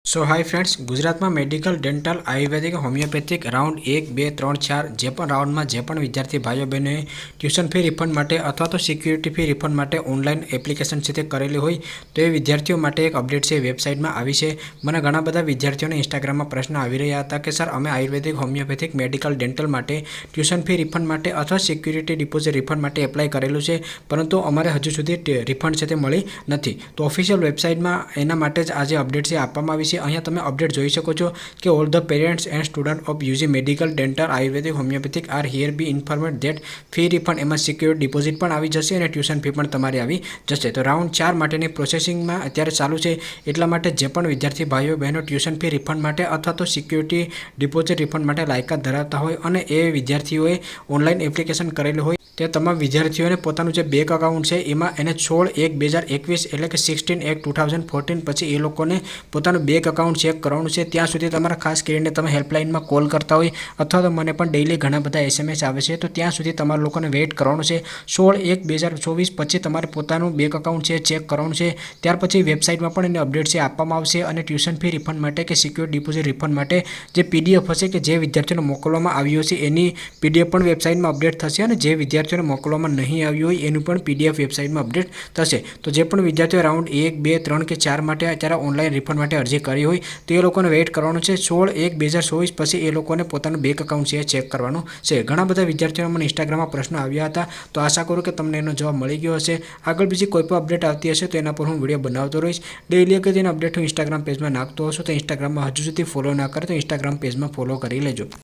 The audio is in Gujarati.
સો હાય ફ્રેન્ડ્સ, ગુજરાતમાં medical, dental, ayurvedic, homeopathic round 1, 2, 3, 4 જે પણ રાઉન્ડમાં જે પણ વિદ્યાર્થી ભાઈઓ બહેનોએ ટ્યુશન ફી રિફંડ માટે અથવા તો સિક્યુરિટી ફી રિફંડ માટે ઓનલાઈન એપ્લિકેશન છે તે કરેલી હોય તો એ વિદ્યાર્થીઓ માટે એક અપડેટ છે વેબસાઇટમાં આવી છે. મને ઘણા બધા વિદ્યાર્થીઓને ઇન્સ્ટાગ્રામમાં પ્રશ્ન આવી રહ્યા હતા કે સર અમે આયુર્વેદિક, હોમિયોપેથિક, મેડિકલ, ડેન્ટલ માટે ટ્યુશન ફી રિફંડ માટે અથવા સિક્યુરિટી ડિપોઝિટ રિફંડ માટે એપ્લાય કરેલું છે, પરંતુ અમારે હજુ સુધી રિફંડ છે તે મળી નથી. તો ઓફિશિયલ વેબસાઇટમાં એના માટે જ આજે અપડેટ છે આપવામાં આવી છે. અહીંયા તમે અપડેટ જોઈ શકો છો કે all the parents and student of UG medical, dental, ayurvedic, homeopathic are here be informed that fee refund એમાં સિક્યોર ડિપોઝિટ પણ આવી જશે અને ટ્યુશન ફી પણ તમારી આવી જશે. તો રાઉન્ડ 4 માટેની પ્રોસેસિંગમાં અત્યારે ચાલુ છે. એટલા માટે જે પણ વિદ્યાર્થી ભાઈઓ બહેનો ટ્યુશન ફી રિફંડ માટે અથવા તો સિક્યુરિટી ડિપોઝિટ રિફંડ માટે લાયકાત ધરાવતા હોય અને એ વિદ્યાર્થીઓએ ઓનલાઈન એપ્લિકેશન કરેલું હોય તે તમામ વિદ્યાર્થીઓને પોતાનું જે બેંક અકાઉન્ટ છે એમાં એને 16/1/2021 એટલે કે 16/1/2014 પછી એ લોકોને પોતાનું બેંક અકાઉન્ટ ચેક કરવાનું છે. ત્યાં સુધી તમારા ખાસ કરીને તમે હેલ્પલાઇનમાં કોલ કરતા હોય અથવા તો મને પણ ડેઇલી ઘણા બધા SMS આવે છે, તો ત્યાં સુધી તમારા લોકોને વેઇટ કરવાનું છે. 16/1/2024 પછી તમારે પોતાનું બેંક અકાઉન્ટ છે ચેક કરવાનું છે. ત્યાર પછી વેબસાઇટમાં પણ એને અપડેટ છે આપવામાં આવશે અને ટ્યુશન ફી રિફંડ માટે કે સિક્યોર ડિપોઝિટ રિફંડ માટે જે PDF હશે કે જે વિદ્યાર્થીઓને મોકલવામાં આવ્યો છે એની PDF પણ વેબસાઇટમાં અપડેટ થશે અને જે વિદ્યાર્થીઓને મોકલવામાં નહીં આવ્યું હોય એનું પણ PDF વેબસાઇટમાં અપડેટ થશે. તો જે પણ વિદ્યાર્થીઓ રાઉન્ડ 1, 2, 3 કે 4 માટે અત્યારે ઓનલાઈન રિફંડ માટે અરજી કરી હોય તો એ લોકોને વેઇટ કરવાનું છે 16/1/2024 પછી એ લોકોને પોતાનું બેંક અકાઉન્ટ છે ચેક કરવાનું છે. ઘણા બધા વિદ્યાર્થીઓને મને ઇન્સ્ટાગ્રામમાં પ્રશ્નો આવ્યા હતા, તો આશા કરું કે તમને એનો જવાબ મળી ગયો હશે. આગળ બીજી કોઈ પણ અપડેટ આવતી હશે તો એના પર હું વિડીયો બનાવતો રહીશ. ડેઇલી કે તેના અપડેટ હું ઇન્સ્ટાગ્રામ પેજમાં નાખતો હશું, તો ઇન્સ્ટાગ્રામમાં હજુ સુધી ફોલો ના કરે તો ઇન્સ્ટાગ્રામ પેજમાં ફોલો કરી લેજો.